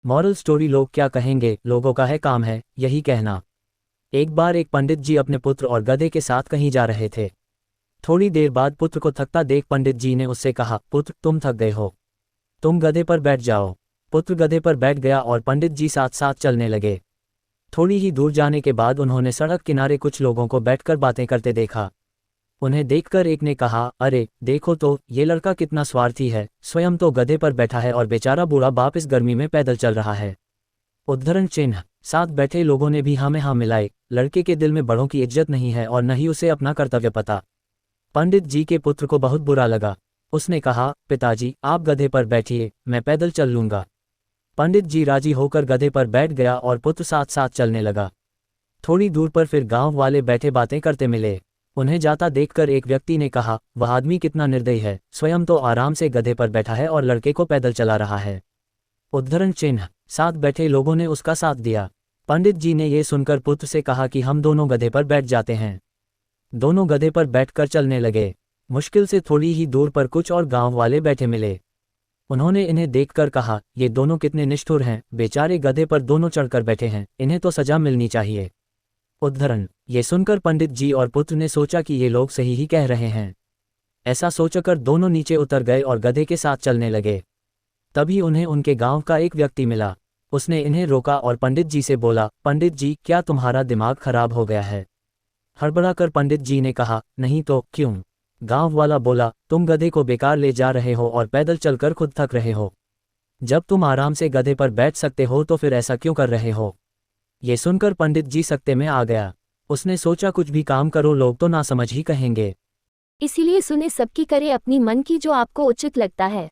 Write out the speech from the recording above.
Moral story लोग क्या कहेंगे, लोगों का है काम है यही कहना। एक बार एक पंडित जी अपने पुत्र और गधे के साथ कहीं जा रहे थे। थोड़ी देर बाद पुत्र को थकता देख पंडित जी ने उससे कहा, पुत्र तुम थक गए हो, तुम गधे पर बैठ जाओ। पुत्र गधे पर बैठ गया और पंडित जी साथ साथ चलने लगे। थोड़ी ही दूर जाने के बाद उन्होंने सड़क किनारे कुछ लोगों को बैठकर बातें करते देखा। उन्हें देखकर एक ने कहा, अरे देखो तो ये लड़का कितना स्वार्थी है, स्वयं तो गधे पर बैठा है और बेचारा बूढ़ा बाप इस गर्मी में पैदल चल रहा है। उद्धरण चिन्ह। साथ बैठे लोगों ने भी हाँ में हाँ मिलाए। लड़के के दिल में बड़ों की इज्जत नहीं है और न ही उसे अपना कर्तव्य पता। पंडित जी के पुत्र को बहुत बुरा लगा। उसने कहा, पिताजी आप गधे पर बैठिए, मैं पैदल चल लूंगा। पंडित जी राजी होकर गधे पर बैठ गया और पुत्र साथ साथ चलने लगा। थोड़ी दूर पर फिर गांव वाले बैठे बातें करते मिले। उन्हें जाता देखकर एक व्यक्ति ने कहा, वह आदमी कितना निर्दयी है, स्वयं तो आराम से गधे पर बैठा है और लड़के को पैदल चला रहा है। उद्धरण चिन्ह। साथ बैठे लोगों ने उसका साथ दिया। पंडित जी ने ये सुनकर पुत्र से कहा कि हम दोनों गधे पर बैठ जाते हैं। दोनों गधे पर बैठकर चलने लगे। मुश्किल से थोड़ी ही दूर पर कुछ और गांव वाले बैठे मिले। उन्होंने इन्हें देखकर कहा, ये दोनों कितने निष्ठुर हैं, बेचारे गधे पर दोनों चढ़कर बैठे हैं, इन्हें तो सजा मिलनी चाहिए। उद्धरण। ये सुनकर पंडित जी और पुत्र ने सोचा कि ये लोग सही ही कह रहे हैं। ऐसा सोचकर दोनों नीचे उतर गए और गधे के साथ चलने लगे। तभी उन्हें उनके गांव का एक व्यक्ति मिला। उसने इन्हें रोका और पंडित जी से बोला, पंडित जी क्या तुम्हारा दिमाग खराब हो गया है? हड़बड़ाकर पंडित जी ने कहा, नहीं तो क्यों? गांव वाला बोला, तुम गधे को बेकार ले जा रहे हो और पैदल चलकर खुद थक रहे हो। जब तुम आराम से गधे पर बैठ सकते हो तो फिर ऐसा क्यों कर रहे हो? ये सुनकर पंडित जी सकते में आ गया। उसने सोचा कुछ भी काम करो लोग तो ना समझ ही कहेंगे। इसीलिए सुने सबकी करे अपनी मन की जो आपको उचित लगता है।